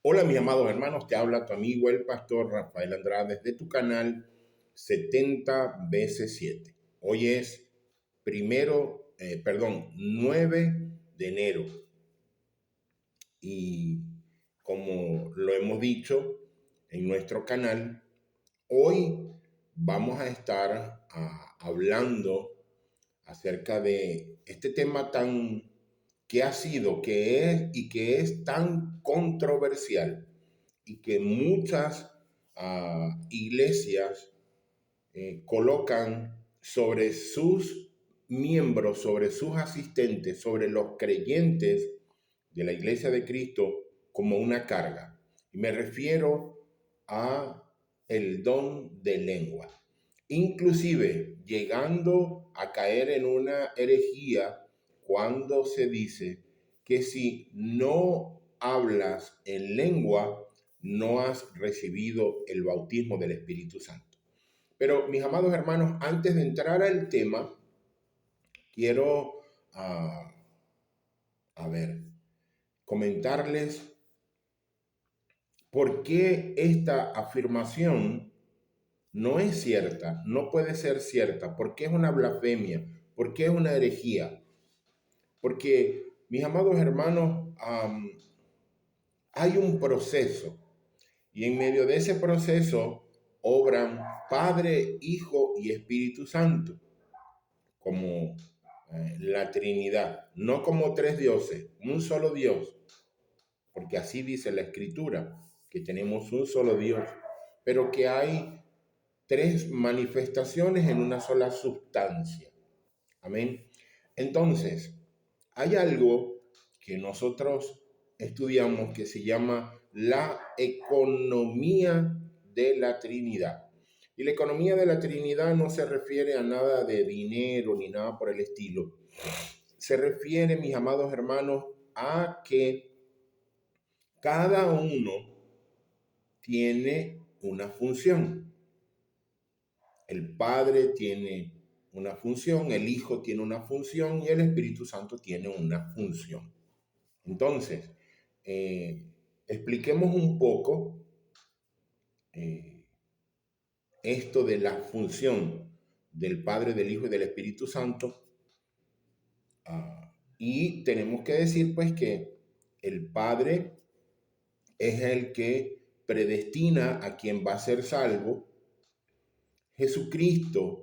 Hola mis amados hermanos, te habla tu amigo el pastor Rafael Andrade de tu canal 70 veces 7. Hoy es 9 de enero y como lo hemos dicho en nuestro canal, hoy vamos a estar hablando acerca de este tema tan que ha sido, que es y que es tan controversial y que muchas iglesias colocan sobre sus miembros, sobre sus asistentes, sobre los creyentes de la iglesia de Cristo como una carga. Y me refiero a el don de lengua. Inclusive llegando a caer en una herejía cuando se dice que si no hablas en lengua, no has recibido el bautismo del Espíritu Santo. Pero mis amados hermanos, antes de entrar al tema, quiero, uh, comentarles por qué esta afirmación no es cierta, no puede ser cierta, por qué es una blasfemia, por qué es una herejía. Porque, mis amados hermanos, hay un proceso y en medio de ese proceso obran Padre, Hijo y Espíritu Santo como la Trinidad, no como tres dioses, un solo Dios, porque así dice la Escritura, que tenemos un solo Dios, pero que hay tres manifestaciones en una sola sustancia. Amén. Entonces, hay algo que nosotros estudiamos que se llama la economía de la Trinidad. Y la economía de la Trinidad no se refiere a nada de dinero ni nada por el estilo. Se refiere, mis amados hermanos, a que cada uno tiene una función. El Padre tiene una función, el Hijo tiene una función y el Espíritu Santo tiene una función. Entonces, expliquemos un poco esto de la función del Padre, del Hijo y del Espíritu Santo. Y tenemos que decir pues que el Padre es el que predestina a quien va a ser salvo. Jesucristo,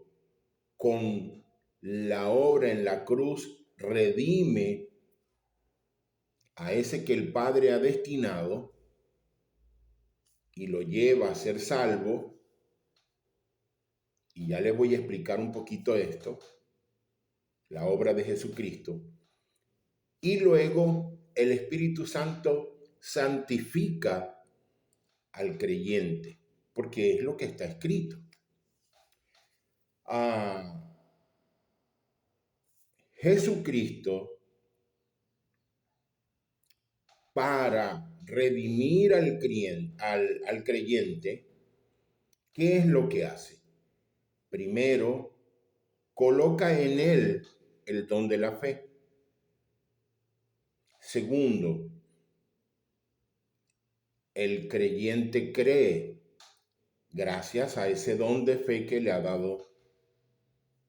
con la obra en la cruz, redime a ese que el Padre ha destinado y lo lleva a ser salvo. Y ya les voy a explicar un poquito esto, la obra de Jesucristo. Y luego el Espíritu Santo santifica al creyente, porque es lo que está escrito. Jesucristo, para redimir al creyente, ¿qué es lo que hace? Primero, coloca en él el don de la fe. Segundo, el creyente cree gracias a ese don de fe que le ha dado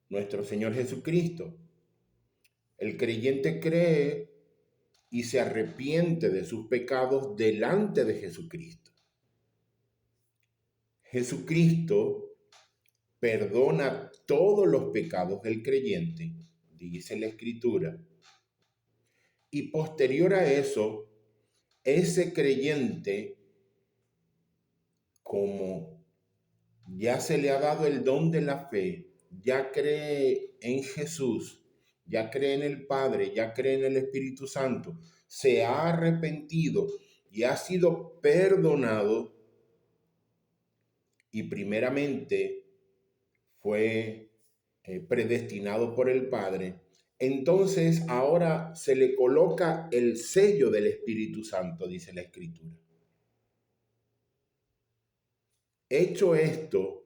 nuestro Señor Jesucristo. El creyente cree y se arrepiente de sus pecados delante de Jesucristo. Jesucristo perdona todos los pecados del creyente, dice la Escritura. Y posterior a eso, ese creyente, como ya se le ha dado el don de la fe, ya cree en Jesús, ya cree en el Padre, ya cree en el Espíritu Santo, se ha arrepentido y ha sido perdonado, y primeramente fue predestinado por el Padre. Entonces ahora se le coloca el sello del Espíritu Santo, dice la Escritura. Hecho esto,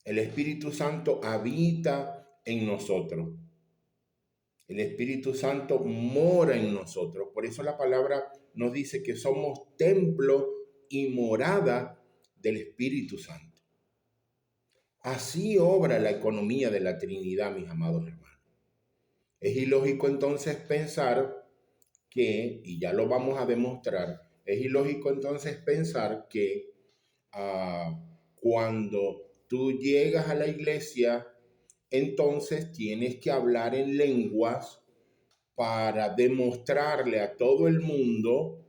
el Espíritu Santo habita en nosotros. El Espíritu Santo mora en nosotros. Por eso la palabra nos dice que somos templo y morada del Espíritu Santo. Así obra la economía de la Trinidad, mis amados hermanos. Es ilógico entonces pensar que, y ya lo vamos a demostrar, es ilógico entonces pensar que cuando tú llegas a la iglesia, entonces tienes que hablar en lenguas para demostrarle a todo el mundo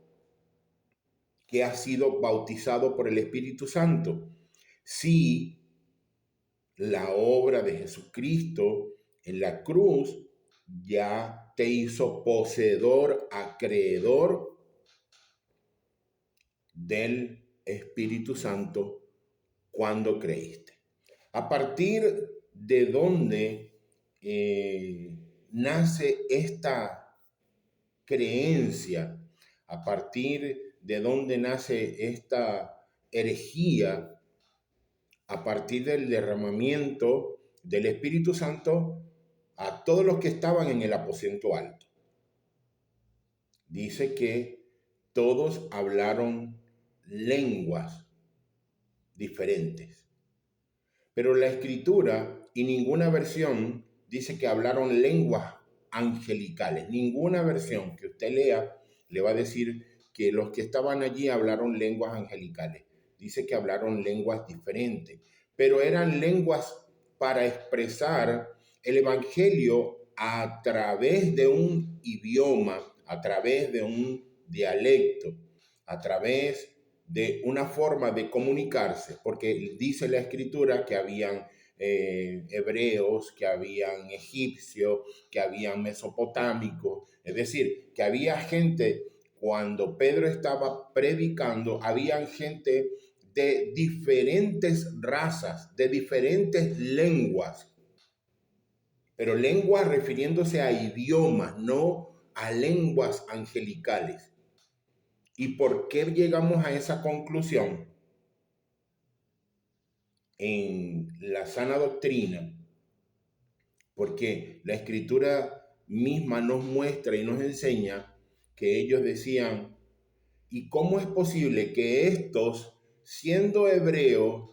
que has sido bautizado por el Espíritu Santo. Si la obra de Jesucristo en la cruz ya te hizo poseedor, acreedor del Espíritu Santo cuando creíste. A partir de donde nace esta creencia, a partir de donde nace esta herejía, a partir del derramamiento del Espíritu Santo a todos los que estaban en el aposento alto. Dice que todos hablaron lenguas diferentes. Pero la Escritura y ninguna versión dice que hablaron lenguas angelicales. Ninguna versión que usted lea le va a decir que los que estaban allí hablaron lenguas angelicales. Dice que hablaron lenguas diferentes, pero eran lenguas para expresar el evangelio a través de un idioma, a través de un dialecto, a través de una forma de comunicarse, porque dice la Escritura que habían hebreos, que habían egipcios, que habían mesopotámicos, es decir, que había gente, cuando Pedro estaba predicando, habían gente de diferentes razas, de diferentes lenguas, pero lenguas refiriéndose a idiomas, no a lenguas angelicales. ¿Y por qué llegamos a esa conclusión? En la sana doctrina, porque la Escritura misma nos muestra y nos enseña que ellos decían, ¿y cómo es posible que estos, siendo hebreos,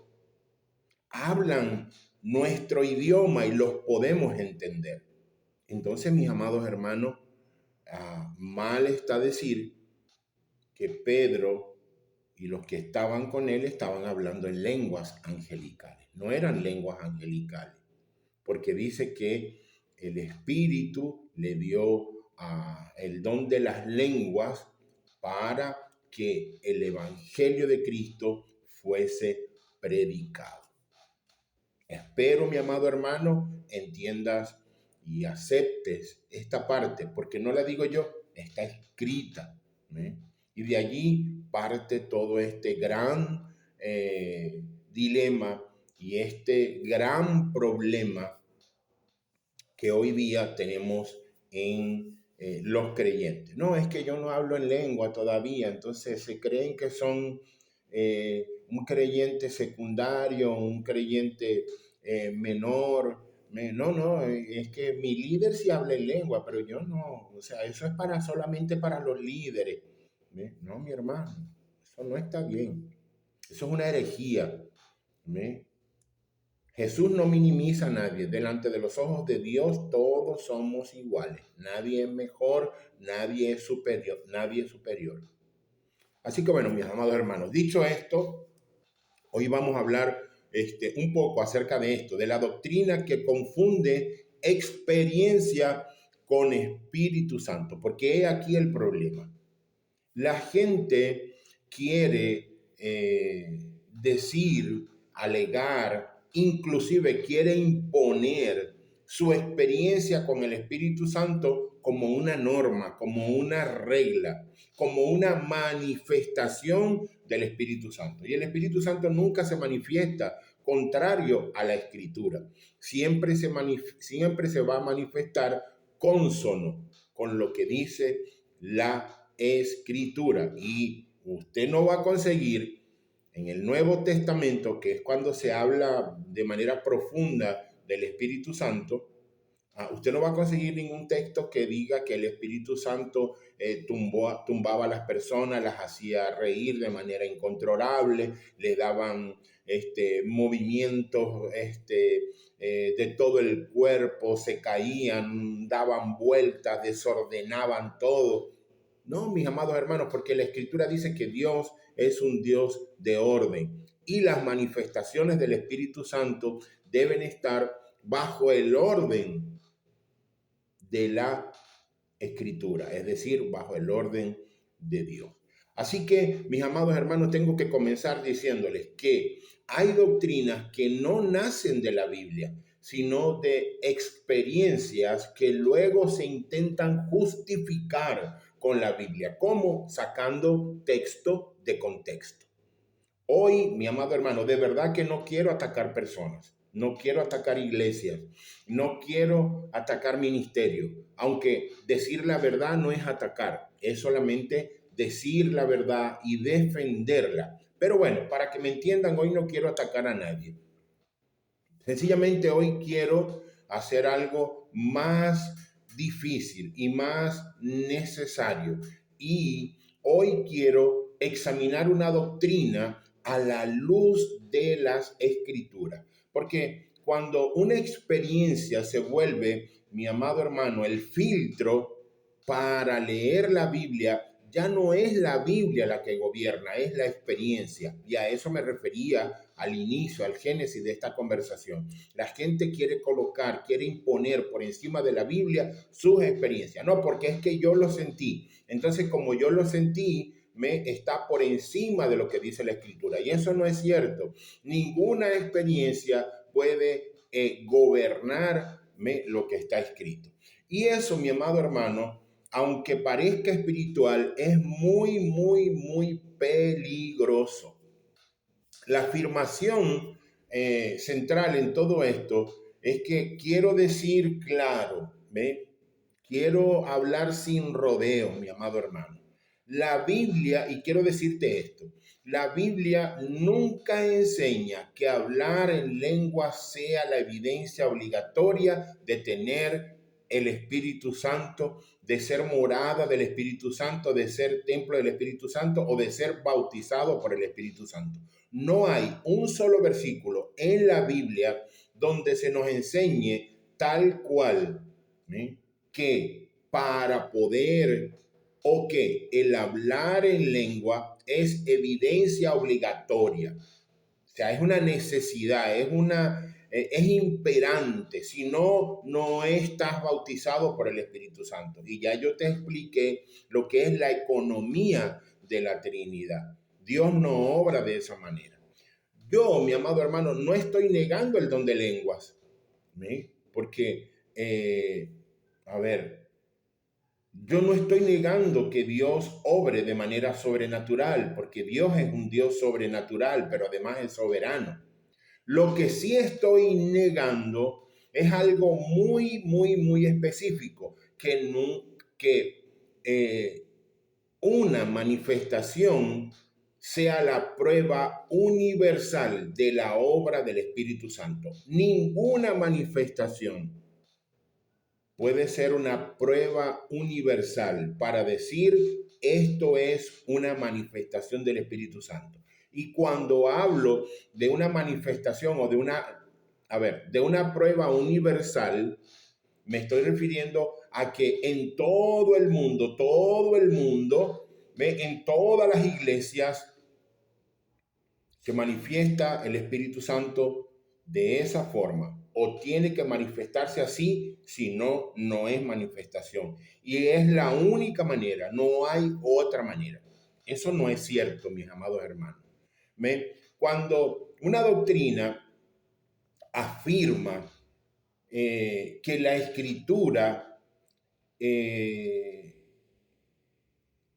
hablan nuestro idioma y los podemos entender? Entonces, mis amados hermanos, mal está decir que Pedro y los que estaban con él estaban hablando en lenguas angelicales. No eran lenguas angelicales, porque dice que el Espíritu le dio el don de las lenguas para que el Evangelio de Cristo fuese predicado. Espero, mi amado hermano, entiendas y aceptes esta parte, porque no la digo yo, está escrita. Y de allí parte todo este gran dilema y este gran problema que hoy día tenemos en los creyentes. No, es que yo no hablo en lengua todavía, entonces se creen que son un creyente secundario, un creyente menor. No, es que mi líder sí habla en lengua, pero yo no. O sea, eso es solamente para los líderes. No, mi hermano, eso no está bien. Eso es una herejía. Jesús no minimiza a nadie. Delante de los ojos de Dios todos somos iguales. Nadie es mejor, nadie es superior, nadie es superior. Así que bueno, mis amados hermanos, dicho esto, hoy vamos a hablar un poco acerca de esto, de la doctrina que confunde experiencia con Espíritu Santo, porque he aquí el problema. La gente quiere decir, alegar, inclusive quiere imponer su experiencia con el Espíritu Santo como una norma, como una regla, como una manifestación del Espíritu Santo. Y el Espíritu Santo nunca se manifiesta contrario a la Escritura. Siempre se va a manifestar cónsono con lo que dice la Escritura. Y usted no va a conseguir en el Nuevo Testamento, que es cuando se habla de manera profunda del Espíritu Santo, Usted no va a conseguir ningún texto que diga que el Espíritu Santo tumbaba a las personas, las hacía reír de manera incontrolable, le daban movimientos de todo el cuerpo, se caían, daban vueltas, desordenaban todo. No, mis amados hermanos, porque la Escritura dice que Dios es un Dios de orden y las manifestaciones del Espíritu Santo deben estar bajo el orden de la Escritura, es decir, bajo el orden de Dios. Así que, mis amados hermanos, tengo que comenzar diciéndoles que hay doctrinas que no nacen de la Biblia, sino de experiencias que luego se intentan justificar con la Biblia, como sacando texto de contexto. Hoy, mi amado hermano, de verdad que no quiero atacar personas, no quiero atacar iglesias, no quiero atacar ministerios, aunque decir la verdad no es atacar, es solamente decir la verdad y defenderla. Pero bueno, para que me entiendan, hoy no quiero atacar a nadie. Sencillamente hoy quiero hacer algo más difícil y más necesario. Y hoy quiero examinar una doctrina a la luz de las escrituras. Porque cuando una experiencia se vuelve, mi amado hermano, el filtro para leer la Biblia, ya no es la Biblia la que gobierna, es la experiencia. Y a eso me refería al inicio, al génesis de esta conversación. La gente quiere colocar, quiere imponer por encima de la Biblia sus experiencias. No, porque es que yo lo sentí. Entonces, como yo lo sentí, me está por encima de lo que dice la Escritura. Y eso no es cierto. Ninguna experiencia puede gobernarme lo que está escrito. Y eso, mi amado hermano, aunque parezca espiritual, es muy, muy, muy peligroso. La afirmación central en todo esto es que quiero decir claro, ¿ve? Quiero hablar sin rodeo, mi amado hermano. La Biblia, y quiero decirte esto, la Biblia nunca enseña que hablar en lengua sea la evidencia obligatoria de tener el Espíritu Santo, de ser morada del Espíritu Santo, de ser templo del Espíritu Santo o de ser bautizado por el Espíritu Santo. No hay un solo versículo en la Biblia donde se nos enseñe tal cual, ¿eh? Que para poder o que el hablar en lengua es evidencia obligatoria. O sea, es una necesidad, es imperante. Si no, no estás bautizado por el Espíritu Santo. Y ya yo te expliqué lo que es la economía de la Trinidad. Dios no obra de esa manera. Yo, mi amado hermano, no estoy negando el don de lenguas, ¿sí? Porque, a ver, yo no estoy negando que Dios obre de manera sobrenatural, porque Dios es un Dios sobrenatural, pero además es soberano. Lo que sí estoy negando es algo muy, muy, muy específico, que una manifestación sea la prueba universal de la obra del Espíritu Santo. Ninguna manifestación puede ser una prueba universal para decir esto es una manifestación del Espíritu Santo. Y cuando hablo de una manifestación o de una prueba universal, me estoy refiriendo a que en todo el mundo, en todas las iglesias, se manifiesta el Espíritu Santo de esa forma o tiene que manifestarse así, si no, no es manifestación. Y es la única manera, no hay otra manera. Eso no es cierto, mis amados hermanos. ¿Ven? Cuando una doctrina afirma que la escritura, eh,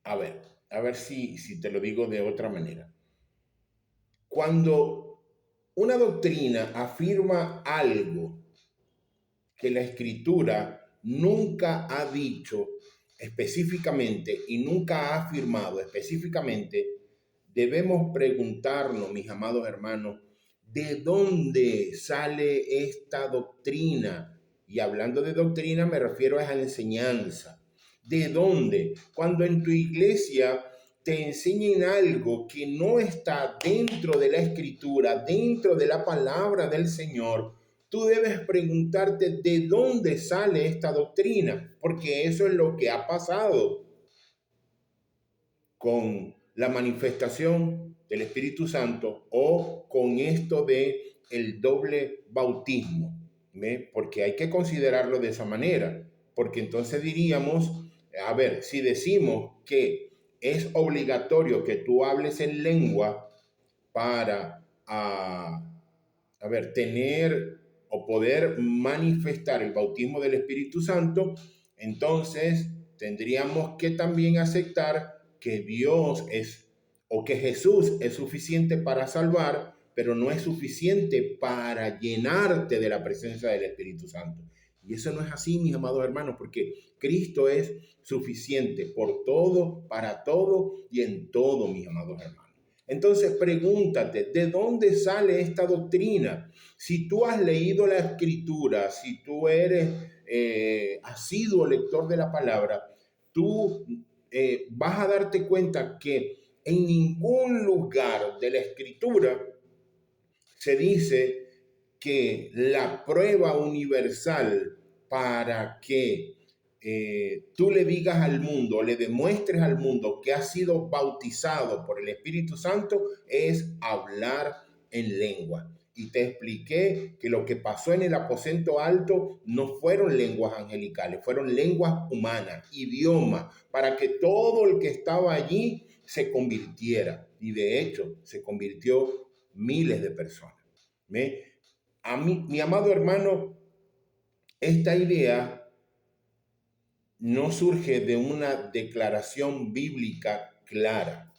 a ver, a ver si te lo digo de otra manera. Cuando una doctrina afirma algo que la escritura nunca ha dicho específicamente y nunca ha afirmado específicamente, debemos preguntarnos, mis amados hermanos, ¿de dónde sale esta doctrina? Y hablando de doctrina me refiero a la enseñanza. ¿De dónde? Cuando en tu iglesia te enseñen algo que no está dentro de la escritura, dentro de la palabra del Señor, tú debes preguntarte de dónde sale esta doctrina, porque eso es lo que ha pasado con la manifestación del Espíritu Santo o con esto de el doble bautismo, ¿ve? Porque hay que considerarlo de esa manera, porque entonces diríamos, a ver, si decimos que es obligatorio que tú hables en lengua para, a ver, tener o poder manifestar el bautismo del Espíritu Santo, entonces tendríamos que también aceptar que Dios es o que Jesús es suficiente para salvar, pero no es suficiente para llenarte de la presencia del Espíritu Santo. Y eso no es así, mis amados hermanos, porque Cristo es suficiente por todo, para todo y en todo, mis amados hermanos. Entonces pregúntate, ¿de dónde sale esta doctrina? Si tú has leído la escritura, si tú eres asiduo lector de la palabra, tú vas a darte cuenta que en ningún lugar de la escritura se dice que la prueba universal para que tú le digas al mundo, le demuestres al mundo que has sido bautizado por el Espíritu Santo es hablar en lengua. Y te expliqué que lo que pasó en el aposento alto no fueron lenguas angelicales, fueron lenguas humanas, idioma, para que todo el que estaba allí se convirtiera. Y de hecho, se convirtió miles de personas. ¿Ve? A mí, mi amado hermano, esta idea no surge de una declaración bíblica clara.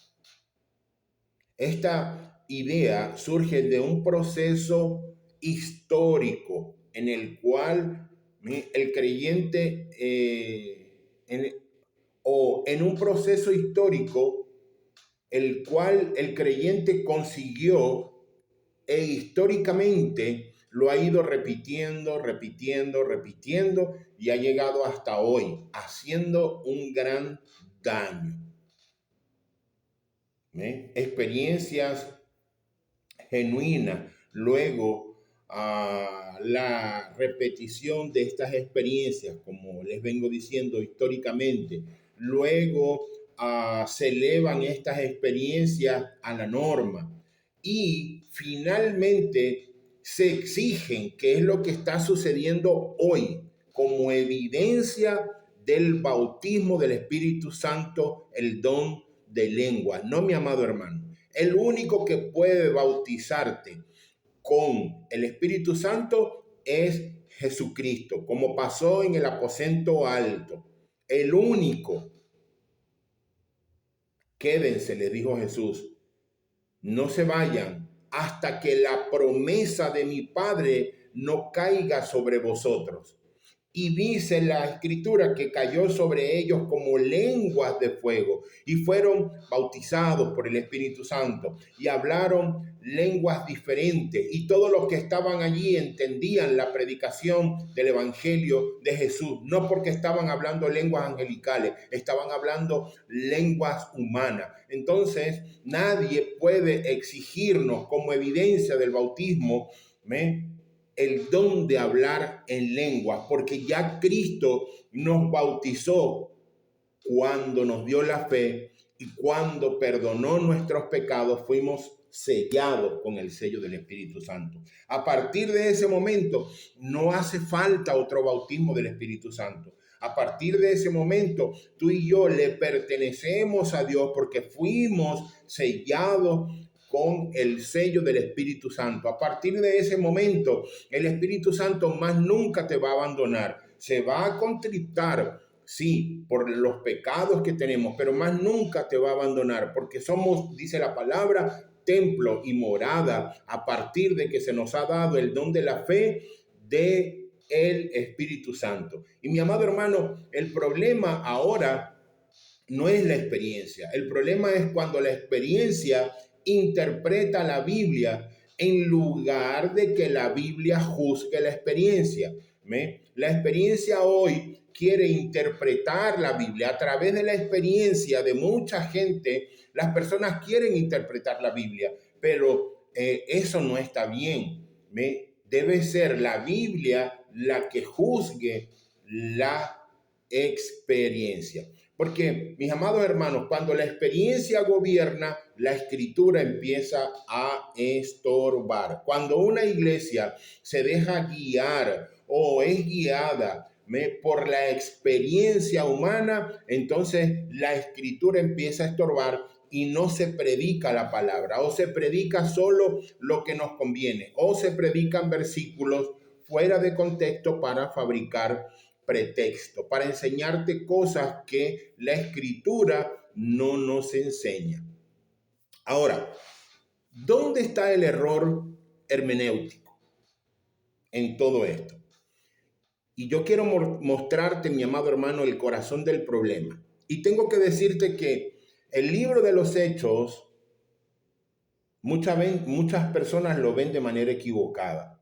Esta idea surge de un proceso histórico en el cual el creyente, en un proceso histórico, el cual el creyente consiguió e históricamente lo ha ido repitiendo, repitiendo, repitiendo y ha llegado hasta hoy, haciendo un gran daño. Experiencias genuinas, luego la repetición de estas experiencias, como les vengo diciendo históricamente, luego se elevan estas experiencias a la norma y finalmente se exigen, que es lo que está sucediendo hoy, como evidencia del bautismo del Espíritu Santo, el don de lengua. No, mi amado hermano, el único que puede bautizarte con el Espíritu Santo es Jesucristo, como pasó en el aposento alto. El único. Quédense, le dijo Jesús, no se vayan hasta que la promesa de mi Padre no caiga sobre vosotros. Y dice la escritura que cayó sobre ellos como lenguas de fuego y fueron bautizados por el Espíritu Santo y hablaron lenguas diferentes y todos los que estaban allí entendían la predicación del Evangelio de Jesús, no porque estaban hablando lenguas angelicales, estaban hablando lenguas humanas. Entonces nadie puede exigirnos como evidencia del bautismo el don de hablar en lengua, porque ya Cristo nos bautizó cuando nos dio la fe y cuando perdonó nuestros pecados, fuimos sellados con el sello del Espíritu Santo. A partir de ese momento, no hace falta otro bautismo del Espíritu Santo. A partir de ese momento, tú y yo le pertenecemos a Dios porque fuimos sellados con el sello del Espíritu Santo. A partir de ese momento, el Espíritu Santo más nunca te va a abandonar. Se va a contritar, sí, por los pecados que tenemos, pero más nunca te va a abandonar, porque somos, dice la palabra, templo y morada a partir de que se nos ha dado el don de la fe de el Espíritu Santo. Y mi amado hermano, el problema ahora no es la experiencia. El problema es cuando la experiencia interpreta la Biblia en lugar de que la Biblia juzgue la experiencia. la experiencia hoy quiere interpretar la Biblia. A través de la experiencia de mucha gente, las personas quieren interpretar la Biblia, pero eso no está bien. Debe ser la Biblia la que juzgue la experiencia. Porque, mis amados hermanos, cuando la experiencia gobierna, la escritura empieza a estorbar. Cuando una iglesia se deja guiar o es guiada por la experiencia humana, entonces la escritura empieza a estorbar y no se predica la palabra, o se predica solo lo que nos conviene, o se predican versículos fuera de contexto para fabricar pretexto, para enseñarte cosas que la escritura no nos enseña. Ahora, ¿dónde está el error hermenéutico en todo esto? Y yo quiero mostrarte, mi amado hermano, el corazón del problema. Y tengo que decirte que el libro de los Hechos, muchas personas lo ven de manera equivocada.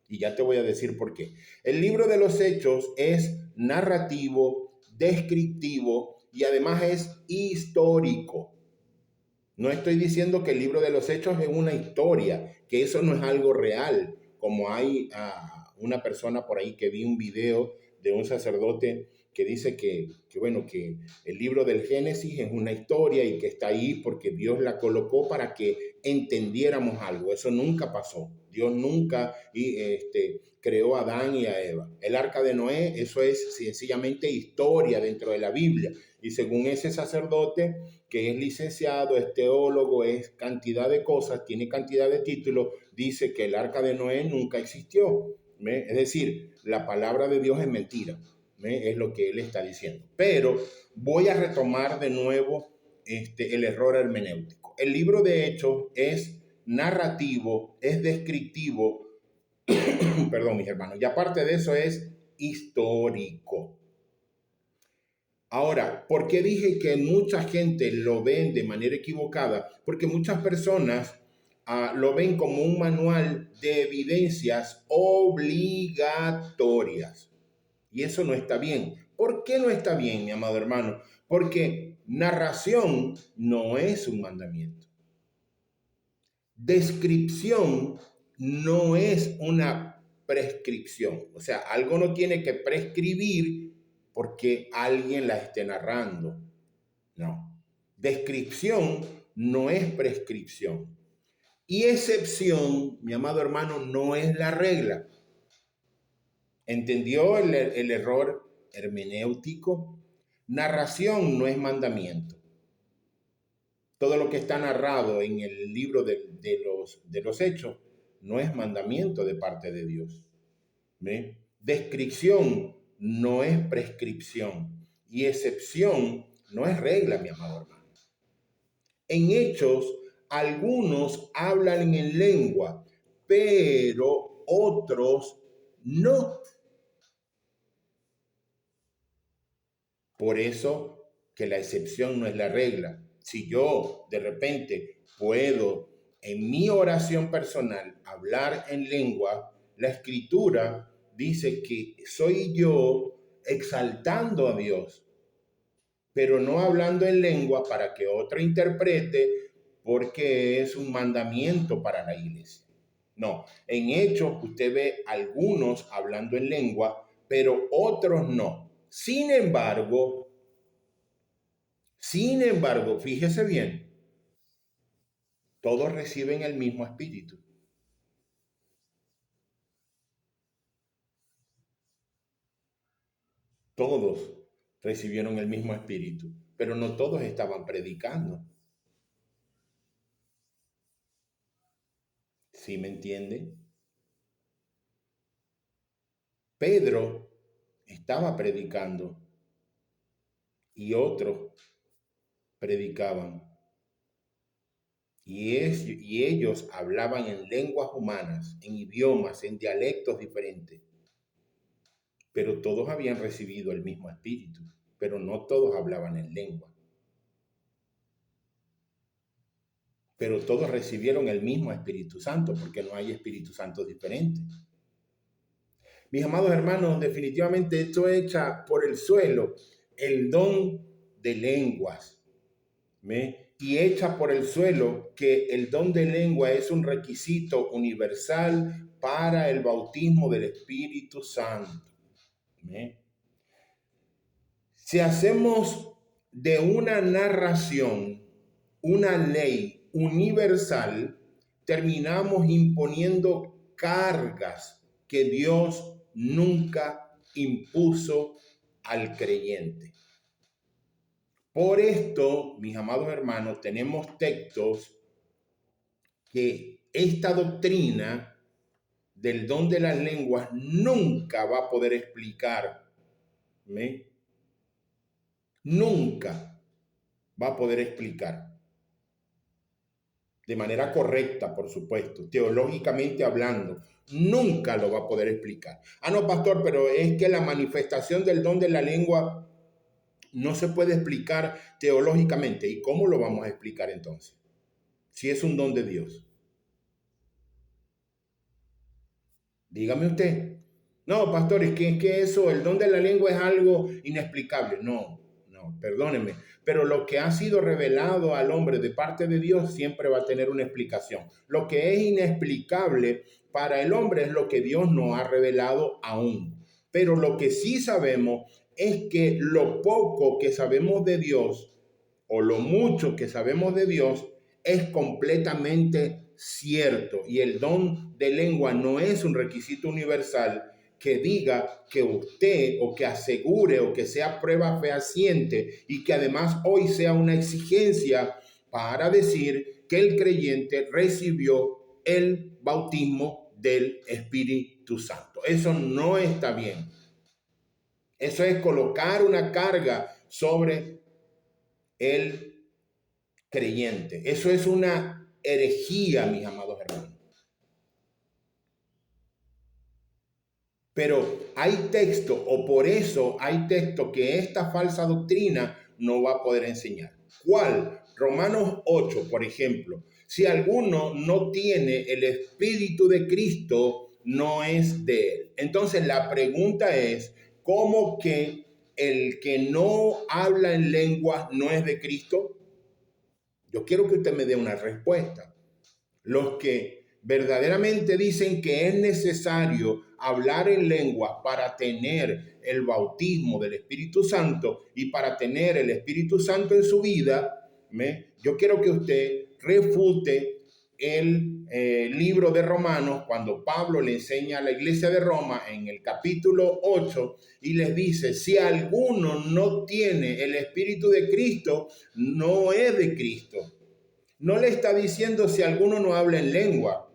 Y ya te voy a decir por qué. El libro de los Hechos es narrativo, descriptivo y además es histórico. No estoy diciendo que el libro de los Hechos es una historia, que eso no es algo real, como hay una persona por ahí que vi un video de un sacerdote que dice bueno, que el libro del Génesis es una historia y que está ahí porque Dios la colocó para que entendiéramos algo. Eso nunca pasó. Dios nunca creó a Adán y a Eva. El arca de Noé, eso es sencillamente historia dentro de la Biblia. Y según ese sacerdote, que es licenciado, es teólogo, es cantidad de cosas, tiene cantidad de títulos, dice que el arca de Noé nunca existió. Es decir, la palabra de Dios es mentira. Es lo que él está diciendo. Pero voy a retomar de nuevo el error hermenéutico. El libro de Hechos es narrativo, es descriptivo, perdón, mis hermanos, y aparte de eso es histórico. Ahora, ¿por qué dije que mucha gente lo ven de manera equivocada? Porque muchas personas lo ven como un manual de evidencias obligatorias. Y eso no está bien. ¿Por qué no está bien, mi amado hermano? Porque narración no es un mandamiento. Descripción no es una prescripción. O sea, algo no tiene que prescribir porque alguien la esté narrando. No. Descripción no es prescripción. Y excepción, mi amado hermano, no es la regla. ¿Entendió el error hermenéutico? Narración no es mandamiento. Todo lo que está narrado en el libro de los Hechos no es mandamiento de parte de Dios. ¿Ve? Descripción no es prescripción. Y excepción no es regla, mi amado hermano. En Hechos, algunos hablan en lengua, pero otros no. Por eso que la excepción no es la regla. Si yo de repente puedo en mi oración personal hablar en lengua, la escritura dice que soy yo exaltando a Dios, pero no hablando en lengua para que otro interprete porque es un mandamiento para la iglesia. No, en Hechos usted ve algunos hablando en lengua, pero otros no. Sin embargo, fíjese bien, todos reciben el mismo espíritu. Todos recibieron el mismo espíritu, pero no todos estaban predicando. ¿Sí me entiende? Pedro estaba predicando y otros predicaban. Y ellos hablaban en lenguas humanas, en idiomas, en dialectos diferentes. Pero todos habían recibido el mismo espíritu, pero no todos hablaban en lengua. Pero todos recibieron el mismo Espíritu Santo, porque no hay Espíritu Santo diferente. Mis amados hermanos, definitivamente esto echa por el suelo el don de lenguas. Y echa por el suelo que el don de lengua es un requisito universal para el bautismo del Espíritu Santo. Si hacemos de una narración una ley universal, terminamos imponiendo cargas que Dios nunca impuso al creyente. Por esto, mis amados hermanos, tenemos textos que esta doctrina del don de las lenguas nunca va a poder explicar. Nunca va a poder explicar. De manera correcta, por supuesto, teológicamente hablando, nunca lo va a poder explicar. No, pastor, pero es que la manifestación del don de la lengua no se puede explicar teológicamente. ¿Y cómo lo vamos a explicar entonces? Si es un don de Dios. Dígame usted. No, pastor, es que eso, el don de la lengua es algo inexplicable. No, perdónenme. Pero lo que ha sido revelado al hombre de parte de Dios siempre va a tener una explicación. Lo que es inexplicable para el hombre es lo que Dios no ha revelado aún. Pero lo que sí sabemos es que lo poco que sabemos de Dios o lo mucho que sabemos de Dios es completamente cierto. Y el don de lengua no es un requisito universal que diga que usted o que asegure o que sea prueba fehaciente y que además hoy sea una exigencia para decir que el creyente recibió el bautismo del Espíritu Santo. Eso no está bien. Eso es colocar una carga sobre el creyente. Eso es una herejía, mis amados hermanos. Pero hay texto, o por eso hay texto que esta falsa doctrina no va a poder enseñar. ¿Cuál? Romanos 8, por ejemplo. Si alguno no tiene el Espíritu de Cristo, no es de él. Entonces la pregunta es, ¿cómo que el que no habla en lenguas no es de Cristo? Yo quiero que usted me dé una respuesta. Los que verdaderamente dicen que es necesario hablar en lengua para tener el bautismo del Espíritu Santo y para tener el Espíritu Santo en su vida, yo quiero que usted refute el libro de Romanos cuando Pablo le enseña a la iglesia de Roma en el capítulo 8 y les dice, si alguno no tiene el Espíritu de Cristo, no es de Cristo. No le está diciendo si alguno no habla en lengua.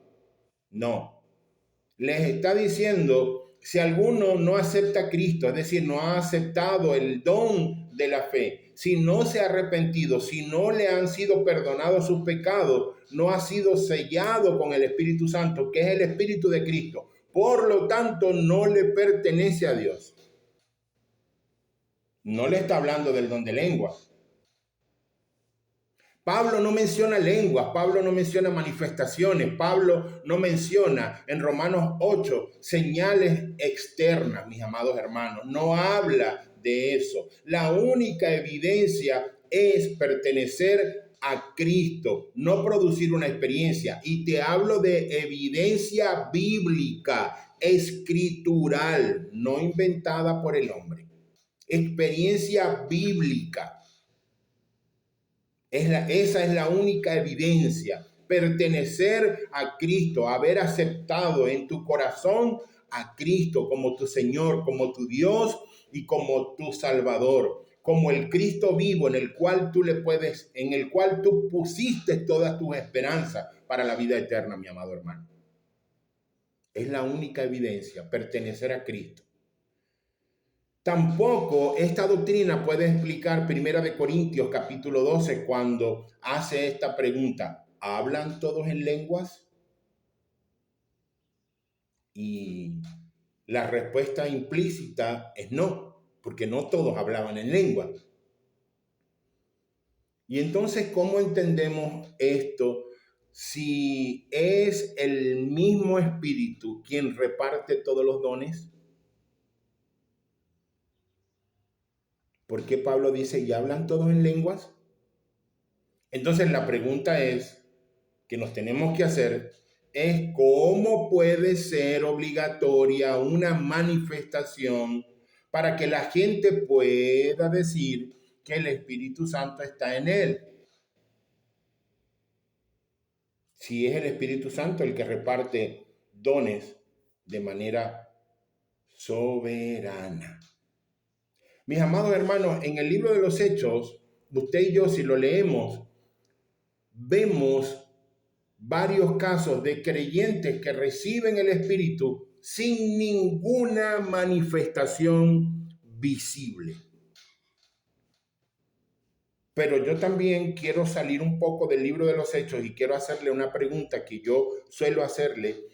No. Les está diciendo si alguno no acepta a Cristo, es decir, no ha aceptado el don de la fe, si no se ha arrepentido, si no le han sido perdonados sus pecados, no ha sido sellado con el Espíritu Santo, que es el Espíritu de Cristo. Por lo tanto, no le pertenece a Dios. No le está hablando del don de lengua. Pablo no menciona lenguas, Pablo no menciona manifestaciones, Pablo no menciona en Romanos 8 señales externas, mis amados hermanos, no habla de eso. La única evidencia es pertenecer a Cristo, no producir una experiencia. Y te hablo de evidencia bíblica, escritural, no inventada por el hombre. Experiencia bíblica. Esa es la única evidencia. Pertenecer a Cristo, haber aceptado en tu corazón a Cristo como tu Señor, como tu Dios y como tu Salvador, como el Cristo vivo en el cual en el cual tú pusiste todas tus esperanzas para la vida eterna, mi amado hermano. Es la única evidencia, pertenecer a Cristo. Tampoco esta doctrina puede explicar 1 Corintios capítulo 12 cuando hace esta pregunta, ¿hablan todos en lenguas? Y la respuesta implícita es no, porque no todos hablaban en lengua. Y entonces, ¿cómo entendemos esto si es el mismo Espíritu quien reparte todos los dones? ¿Por qué Pablo dice, ¿y hablan todos en lenguas? Entonces la pregunta que nos tenemos que hacer es cómo puede ser obligatoria una manifestación para que la gente pueda decir que el Espíritu Santo está en él. Si es el Espíritu Santo el que reparte dones de manera soberana. Mis amados hermanos, en el libro de los Hechos, usted y yo, si lo leemos, vemos varios casos de creyentes que reciben el Espíritu sin ninguna manifestación visible. Pero yo también quiero salir un poco del libro de los Hechos y quiero hacerle una pregunta que yo suelo hacerle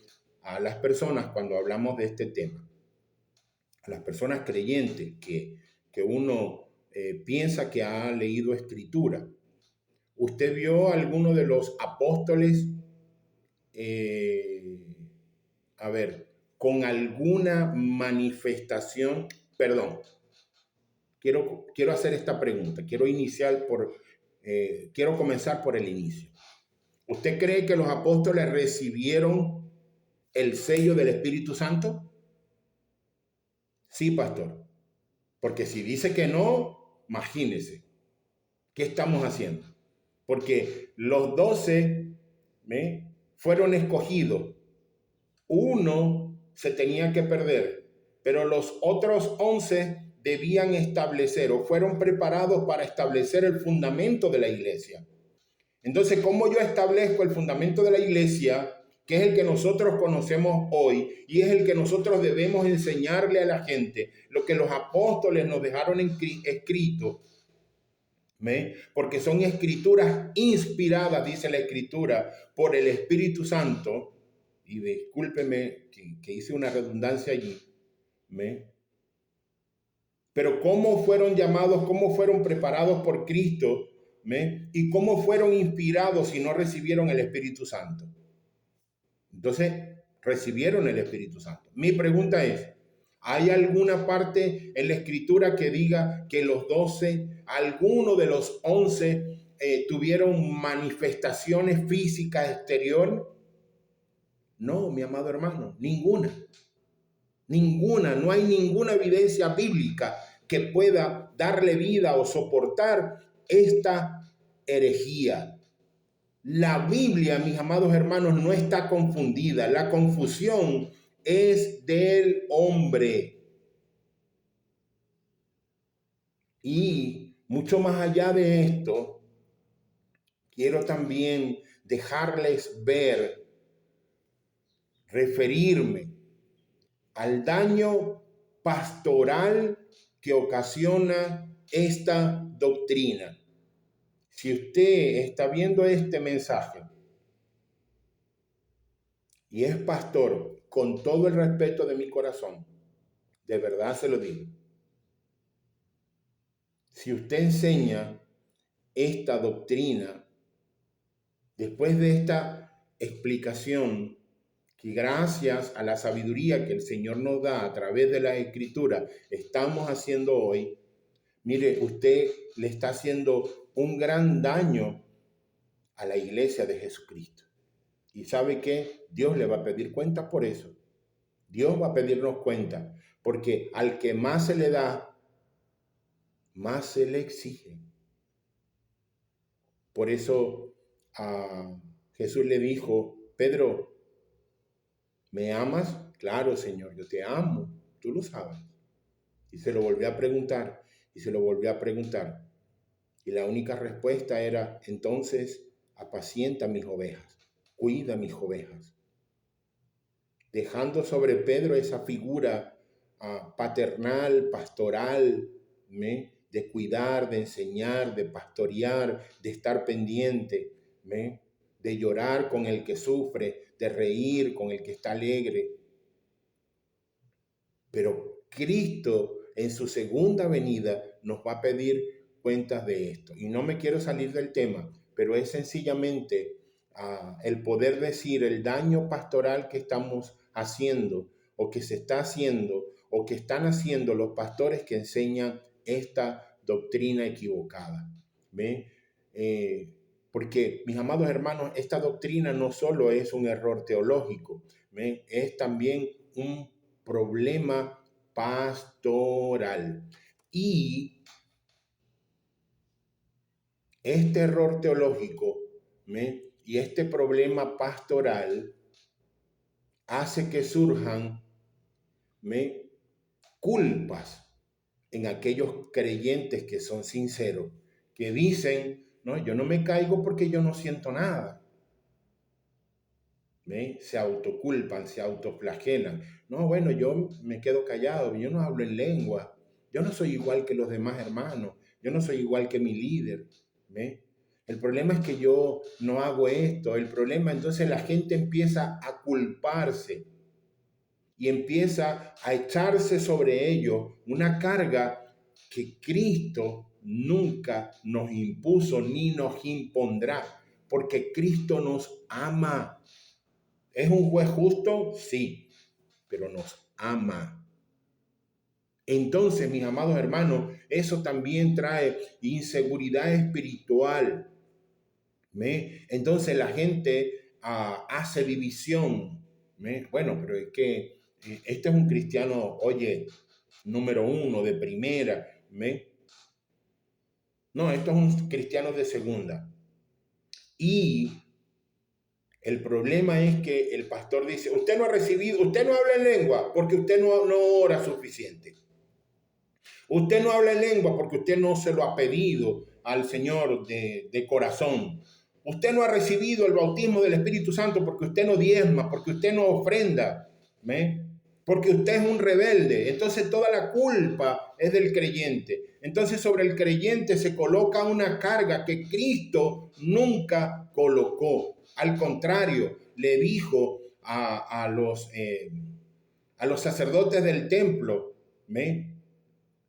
a las personas cuando hablamos de este tema. A las personas creyentes que uno piensa que ha leído escritura. ¿Usted vio a alguno de los apóstoles, a ver, con alguna manifestación? Perdón, quiero hacer esta pregunta. Quiero comenzar por el inicio. ¿Usted cree que los apóstoles recibieron el sello del Espíritu Santo? Sí, pastor. Porque si dice que no, imagínese, ¿qué estamos haciendo? Porque los 12 fueron escogidos. Uno se tenía que perder, pero los otros 11 debían establecer o fueron preparados para establecer el fundamento de la iglesia. Entonces, ¿cómo yo establezco el fundamento de la iglesia, que es el que nosotros conocemos hoy y es el que nosotros debemos enseñarle a la gente? Lo que los apóstoles nos dejaron escrito, porque son escrituras inspiradas, dice la escritura, por el Espíritu Santo. Y discúlpeme que hice una redundancia allí. Pero cómo fueron llamados, cómo fueron preparados por Cristo, y cómo fueron inspirados si no recibieron el Espíritu Santo. Entonces, recibieron el Espíritu Santo. Mi pregunta es, ¿hay alguna parte en la Escritura que diga que los 12, alguno de los 11, tuvieron manifestaciones físicas exteriores? No, mi amado hermano, ninguna. Ninguna, no hay ninguna evidencia bíblica que pueda darle vida o soportar esta herejía. La Biblia, mis amados hermanos, no está confundida. La confusión es del hombre. Y mucho más allá de esto, quiero también dejarles ver, referirme al daño pastoral que ocasiona esta doctrina. Si usted está viendo este mensaje y es pastor, con todo el respeto de mi corazón, de verdad se lo digo. Si usted enseña esta doctrina, después de esta explicación, que gracias a la sabiduría que el Señor nos da a través de la Escritura, estamos haciendo hoy, mire, usted le está haciendo un gran daño a la iglesia de Jesucristo. ¿Y sabe qué? Dios le va a pedir cuentas por eso. Dios va a pedirnos cuentas, porque al que más se le da, más se le exige. Por eso a Jesús le dijo, Pedro, ¿me amas? Claro, Señor, yo te amo, tú lo sabes. Y se lo volvió a preguntar, y se lo volvió a preguntar. Y la única respuesta era, entonces, apacienta mis ovejas, cuida mis ovejas. Dejando sobre Pedro esa figura paternal, pastoral, de cuidar, de enseñar, de pastorear, de estar pendiente, de llorar con el que sufre, de reír con el que está alegre. Pero Cristo en su segunda venida nos va a pedir cuentas de esto. Y no me quiero salir del tema, pero es sencillamente el poder decir el daño pastoral que estamos haciendo o que se está haciendo o que están haciendo los pastores que enseñan esta doctrina equivocada. ¿Ve? Porque, mis amados hermanos, esta doctrina no solo es un error teológico, ¿ve? Es también un problema pastoral. Y este error teológico, ¿ve? Y este problema pastoral hace que surjan, ¿ve? Culpas en aquellos creyentes que son sinceros, que dicen, no, yo no me caigo porque yo no siento nada. ¿Ve? Se autoculpan, se autoflagelan. No, bueno, yo me quedo callado, yo no hablo en lengua, yo no soy igual que los demás hermanos, yo no soy igual que mi líder. ¿Ve? El problema es que yo no hago esto, el problema, entonces la gente empieza a culparse y empieza a echarse sobre ellos una carga que Cristo nunca nos impuso ni nos impondrá, porque Cristo nos ama. ¿Es un juez justo? Sí, pero nos ama. Entonces, mis amados hermanos, eso también trae inseguridad espiritual. ¿Ve? Entonces la gente hace división. ¿Ve? Bueno, pero es que este es un cristiano, oye, número uno, de primera. ¿Ve? No, esto es un cristiano de segunda. Y el problema es que el pastor dice, usted no ha recibido, usted no habla en lengua porque usted no ora suficiente. Usted no habla en lengua porque usted no se lo ha pedido al Señor de corazón. Usted no ha recibido el bautismo del Espíritu Santo porque usted no diezma, porque usted no ofrenda, ¿ve? Porque usted es un rebelde. Entonces toda la culpa es del creyente. Entonces sobre el creyente se coloca una carga que Cristo nunca colocó. Al contrario, le dijo a los sacerdotes del templo, ¿ve?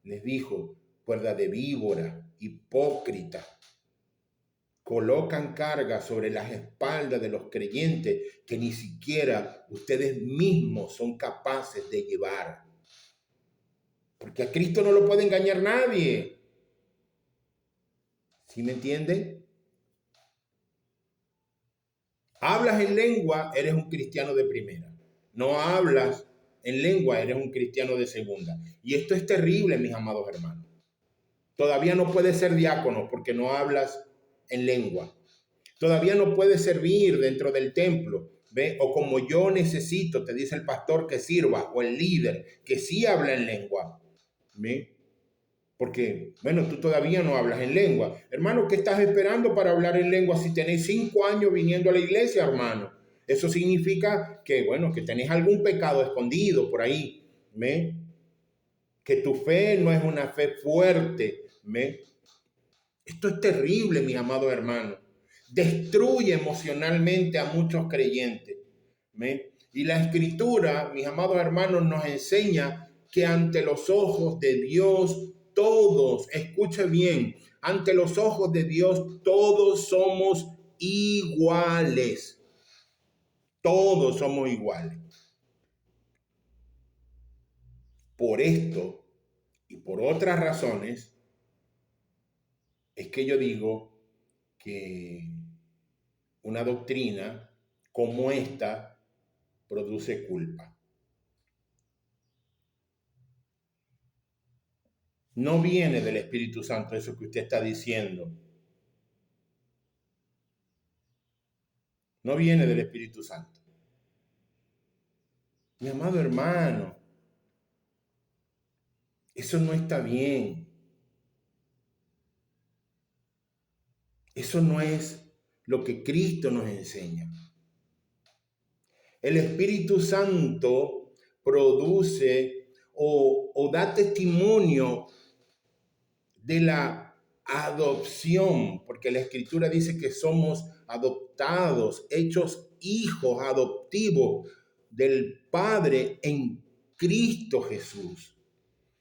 Les dijo, cuerda de víbora, hipócrita, colocan carga sobre las espaldas de los creyentes que ni siquiera ustedes mismos son capaces de llevar. Porque a Cristo no lo puede engañar nadie. ¿Sí me entienden? Hablas en lengua, eres un cristiano de primera. No hablas en lengua, eres un cristiano de segunda. Y esto es terrible, mis amados hermanos. Todavía no puedes ser diácono porque no hablas en lengua. Todavía no puedes servir dentro del templo, ¿ve? O como yo necesito, te dice el pastor que sirva, o el líder que sí habla en lengua, ¿ve? Porque, bueno, tú todavía no hablas en lengua. Hermano, ¿qué estás esperando para hablar en lengua si tenés 5 años viniendo a la iglesia, hermano? Eso significa que, bueno, que tenés algún pecado escondido por ahí, ¿ve? Que tu fe no es una fe fuerte, ¿ve? Esto es terrible, mis amados hermanos. Destruye emocionalmente a muchos creyentes. ¿Ve? Y la escritura, mis amados hermanos, nos enseña que ante los ojos de Dios todos, escuche bien, ante los ojos de Dios todos somos iguales. Todos somos iguales. Por esto y por otras razones es que yo digo que una doctrina como esta produce culpa. No viene del Espíritu Santo eso que usted está diciendo. No viene del Espíritu Santo. Mi amado hermano, eso no está bien. Eso no es lo que Cristo nos enseña. El Espíritu Santo produce o da testimonio de la adopción, porque la Escritura dice que somos adoptados, hechos hijos adoptivos del Padre en Cristo Jesús.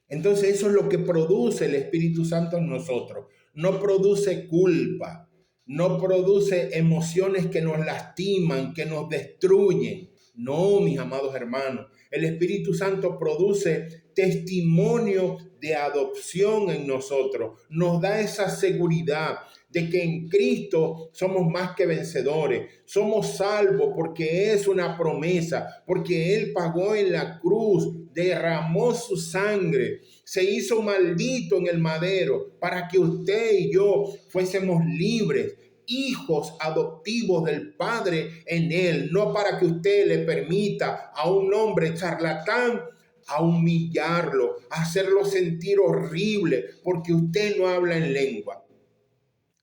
Entonces eso es lo que produce el Espíritu Santo en nosotros. No produce culpa, no produce emociones que nos lastiman, que nos destruyen. No, mis amados hermanos, El Espíritu Santo produce testimonio de adopción en nosotros. Nos da esa seguridad de que en Cristo somos más que vencedores. Somos salvos porque es una promesa, porque Él pagó en la cruz, derramó su sangre, se hizo maldito en el madero para que usted y yo fuésemos libres, hijos adoptivos del Padre en Él, no para que usted le permita a un hombre charlatán a humillarlo, a hacerlo sentir horrible porque usted no habla en lengua.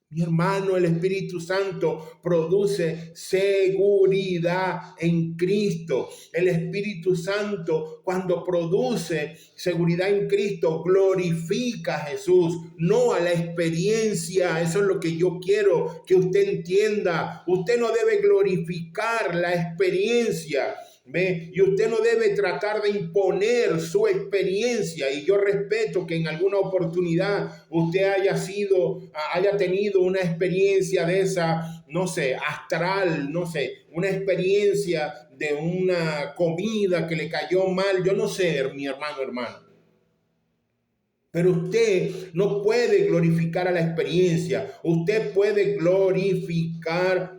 Mi hermano, el Espíritu Santo produce seguridad en Cristo. El Espíritu Santo, cuando produce seguridad en Cristo, glorifica a Jesús, no a la experiencia. Eso es lo que yo quiero que usted entienda. Usted no debe glorificar la experiencia. ¿Ve? Y usted no debe tratar de imponer su experiencia. Y yo respeto que en alguna oportunidad usted haya tenido una experiencia de esa, no sé, astral, no sé, una experiencia de una comida que le cayó mal. Yo no sé, mi hermano. Pero usted no puede glorificar a la experiencia. Usted puede glorificar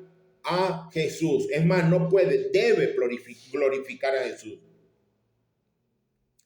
a Jesús. Es más, no puede, debe glorificar a Jesús.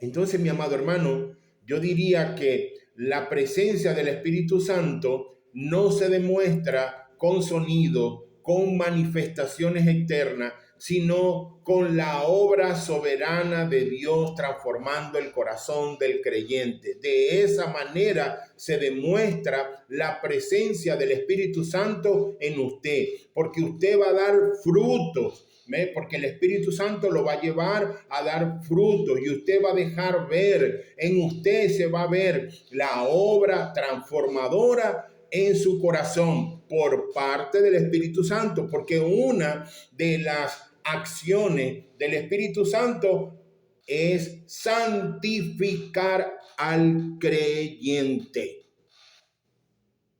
Entonces, mi amado hermano, yo diría que la presencia del Espíritu Santo no se demuestra con sonido, con manifestaciones externas, sino con la obra soberana de Dios transformando el corazón del creyente. De esa manera se demuestra la presencia del Espíritu Santo en usted, porque usted va a dar frutos. Porque el Espíritu Santo lo va a llevar a dar frutos y usted va a dejar ver, en usted se va a ver la obra transformadora en su corazón por parte del Espíritu Santo, porque una de las acciones del Espíritu Santo es santificar al creyente.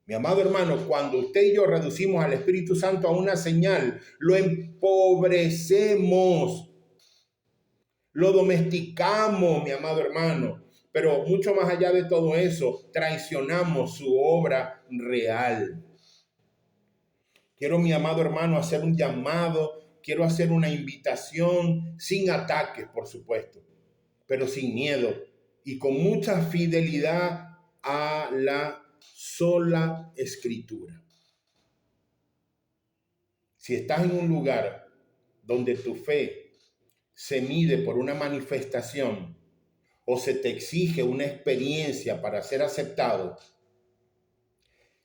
Mi amado hermano, cuando usted y yo reducimos al Espíritu Santo a una señal, lo empobrecemos, lo domesticamos, mi amado hermano. Pero mucho más allá de todo eso, traicionamos su obra real. Quiero, mi amado hermano, hacer un llamado, quiero hacer una invitación sin ataques, por supuesto, pero sin miedo y con mucha fidelidad a la sola escritura. Si estás en un lugar donde tu fe se mide por una manifestación o se te exige una experiencia para ser aceptado,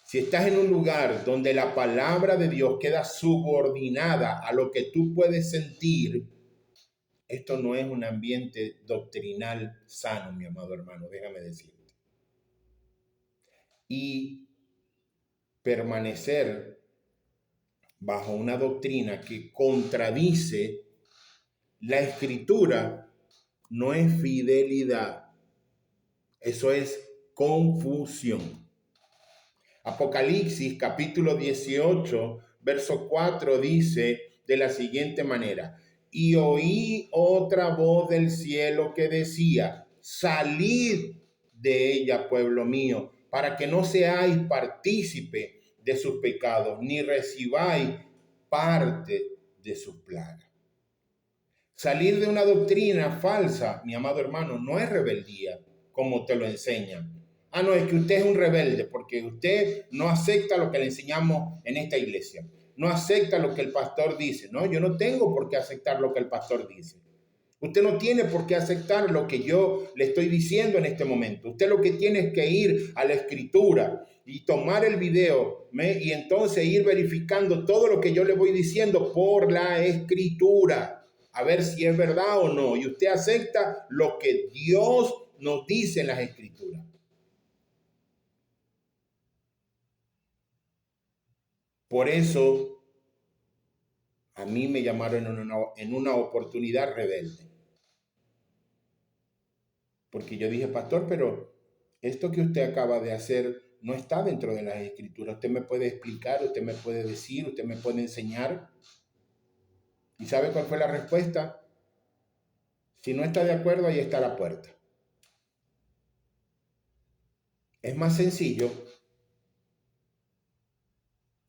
si estás en un lugar donde la palabra de Dios queda subordinada a lo que tú puedes sentir, esto no es un ambiente doctrinal sano, mi amado hermano, déjame decirte. Y permanecer bajo una doctrina que contradice la escritura no es fidelidad, eso es confusión. Apocalipsis capítulo 18, verso 4 dice de la siguiente manera: y oí otra voz del cielo que decía, salid de ella, pueblo mío, para que no seáis partícipe de sus pecados, ni recibáis parte de sus plagas. Salir de una doctrina falsa, mi amado hermano, no es rebeldía, como te lo enseñan. Ah, no, es que usted es un rebelde porque usted no acepta lo que le enseñamos en esta iglesia. No acepta lo que el pastor dice. No, yo no tengo por qué aceptar lo que el pastor dice. Usted no tiene por qué aceptar lo que yo le estoy diciendo en este momento. Usted lo que tiene es que ir a la escritura y tomar el video y entonces ir verificando todo lo que yo le voy diciendo por la escritura, a ver si es verdad o no. Y usted acepta lo que Dios nos dice en las escrituras. Por eso a mí me llamaron en una oportunidad rebelde. Porque yo dije, pastor, pero esto que usted acaba de hacer no está dentro de las escrituras. Usted me puede explicar, usted me puede decir, usted me puede enseñar. ¿Y sabe cuál fue la respuesta? Si no está de acuerdo, ahí está la puerta. Es más sencillo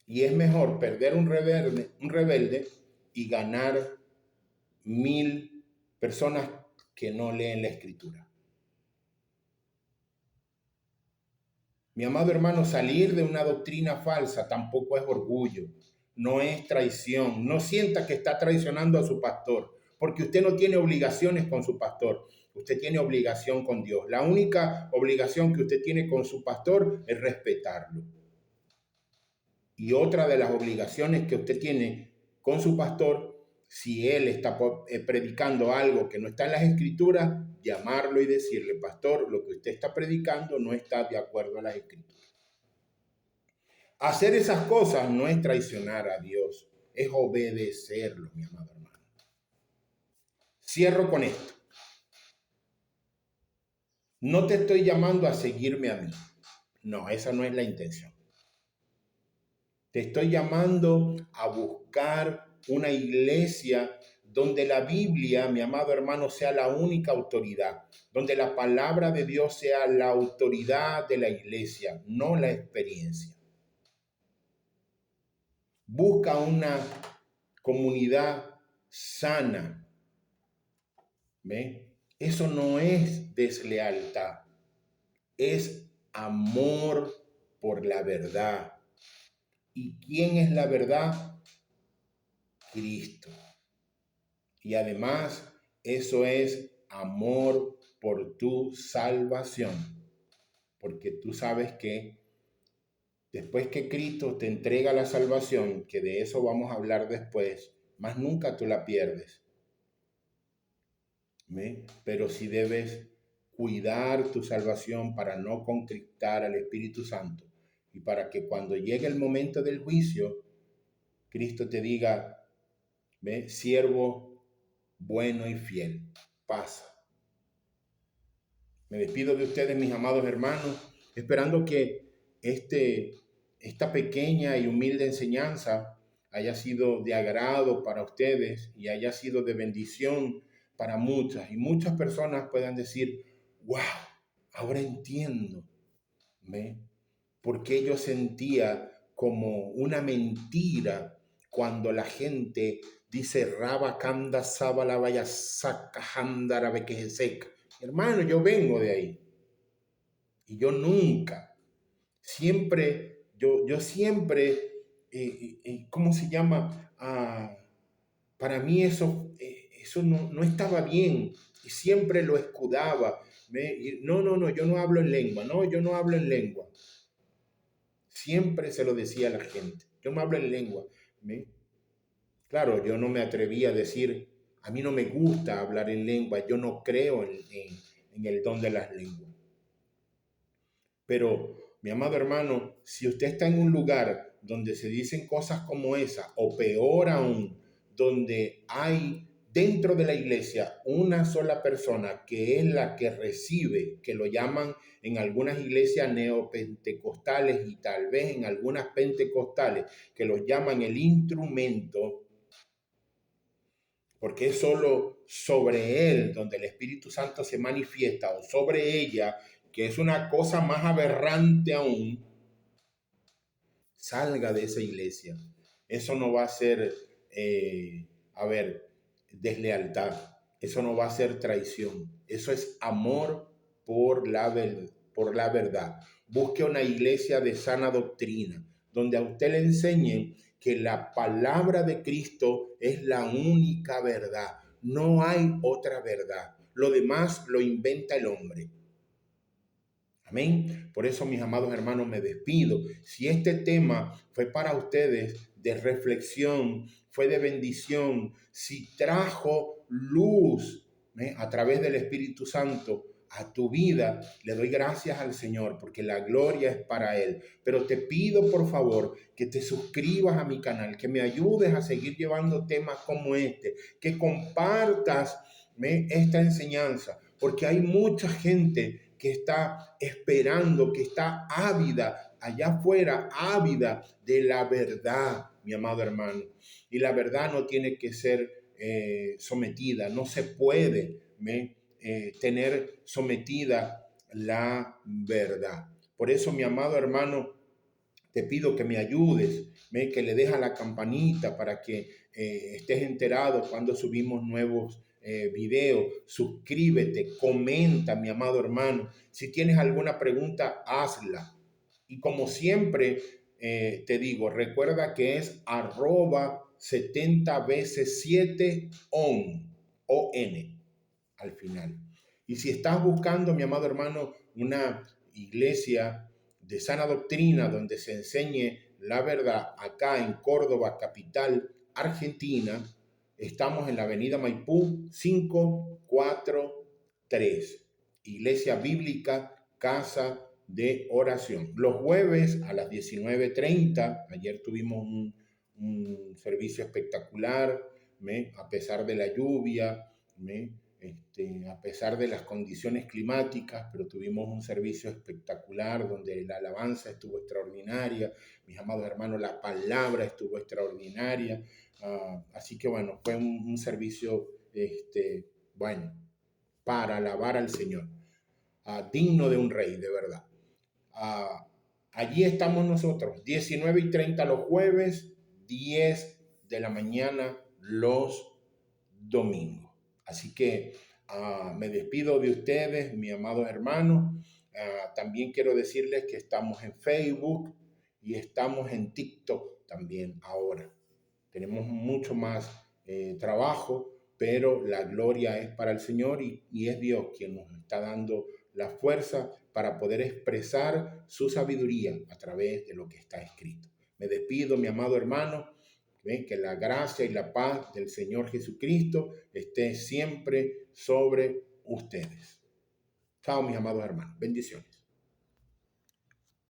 y es mejor perder un rebelde y ganar 1000 personas que no leen la escritura. Mi amado hermano, salir de una doctrina falsa tampoco es orgullo, no es traición. No sienta que está traicionando a su pastor, porque usted no tiene obligaciones con su pastor, usted tiene obligación con Dios. La única obligación que usted tiene con su pastor es respetarlo. Y otra de las obligaciones que usted tiene con su pastor, si él está predicando algo que no está en las escrituras, llamarlo y decirle: pastor, lo que usted está predicando no está de acuerdo a las escrituras. Hacer esas cosas no es traicionar a Dios, es obedecerlo, mi amado hermano. Cierro con esto. No te estoy llamando a seguirme a mí. No, esa no es la intención. Te estoy llamando a buscar una iglesia donde la Biblia, mi amado hermano, sea la única autoridad, donde la palabra de Dios sea la autoridad de la iglesia, no la experiencia. Busca una comunidad sana. ¿Ve? Eso no es deslealtad, es amor por la verdad. ¿Y quién es la verdad? Cristo. Y además, eso es amor por tu salvación. Porque tú sabes que después que Cristo te entrega la salvación, que de eso vamos a hablar después, más nunca tú la pierdes. ¿Ve? Pero sí debes cuidar tu salvación para no conquistar al Espíritu Santo y para que cuando llegue el momento del juicio, Cristo te diga: ¿ve? Siervo bueno y fiel, pasa. Me despido de ustedes, mis amados hermanos, esperando que esta pequeña y humilde enseñanza haya sido de agrado para ustedes y haya sido de bendición para muchas. Y muchas personas puedan decir: wow, ahora entiendo, ¿ve? Porque yo sentía como una mentira cuando la gente dice Raba Kanda Sabala Vaya Saca Handara Bequejesec. Hermano, yo vengo de ahí. Y yo nunca, siempre, yo siempre, ¿cómo se llama? Para mí eso no estaba bien. Y siempre lo escudaba. No, yo no hablo en lengua. No, yo no hablo en lengua. Siempre se lo decía a la gente: yo no hablo en lengua. Claro, yo no me atrevía a decir: a mí no me gusta hablar en lengua, yo no creo en el don de las lenguas. Pero, mi amado hermano, si usted está en un lugar donde se dicen cosas como esa, o peor aún, donde hay dentro de la iglesia una sola persona que es la que recibe, que lo llaman en algunas iglesias neopentecostales y tal vez en algunas pentecostales, que los llaman el instrumento, porque es solo sobre él donde el Espíritu Santo se manifiesta, o sobre ella, que es una cosa más aberrante aún, salga de esa iglesia. Eso no va a ser, deslealtad. Eso no va a ser traición. Eso es amor por la verdad. Busque una iglesia de sana doctrina, donde a usted le enseñen que la palabra de Cristo es la única verdad. No hay otra verdad. Lo demás lo inventa el hombre. Amén. Por eso, mis amados hermanos, me despido. Si este tema fue para ustedes de reflexión, fue de bendición, si trajo luz a través del Espíritu Santo a tu vida, le doy gracias al Señor porque la gloria es para Él. Pero te pido, por favor, que te suscribas a mi canal, que me ayudes a seguir llevando temas como este, que compartas esta enseñanza, porque hay mucha gente que está esperando, que está ávida allá afuera, ávida de la verdad, mi amado hermano. Y la verdad no tiene que ser sometida, no se puede tener sometida la verdad. Por eso, mi amado hermano, te pido que me ayudes, que le dejes a la campanita para que estés enterado cuando subimos nuevos videos. Suscríbete, comenta, mi amado hermano. Si tienes alguna pregunta, hazla. Y como siempre te digo, recuerda que es @70 veces 7 ON al final. Y si estás buscando, mi amado hermano, una iglesia de sana doctrina donde se enseñe la verdad, acá en Córdoba, capital Argentina, estamos en la avenida Maipú 543, Iglesia Bíblica, Casa de Oración. Los jueves a las 19:30, ayer tuvimos un servicio espectacular, a pesar de la lluvia, a pesar de las condiciones climáticas, pero tuvimos un servicio espectacular donde la alabanza estuvo extraordinaria, mis amados hermanos, la palabra estuvo extraordinaria, así que bueno, fue un servicio, bueno, para alabar al Señor, digno de un rey, de verdad. Allí estamos nosotros, 19:30 los jueves, 10 de la mañana los domingos. Así que me despido de ustedes, mis amados hermanos. También quiero decirles que estamos en Facebook y estamos en TikTok también ahora. Tenemos mucho más trabajo, pero la gloria es para el Señor y es Dios quien nos está dando la fuerza para poder expresar su sabiduría a través de lo que está escrito. Me despido, mi amado hermano. Que la gracia y la paz del Señor Jesucristo esté siempre sobre ustedes. Chao, mis amados hermanos. Bendiciones.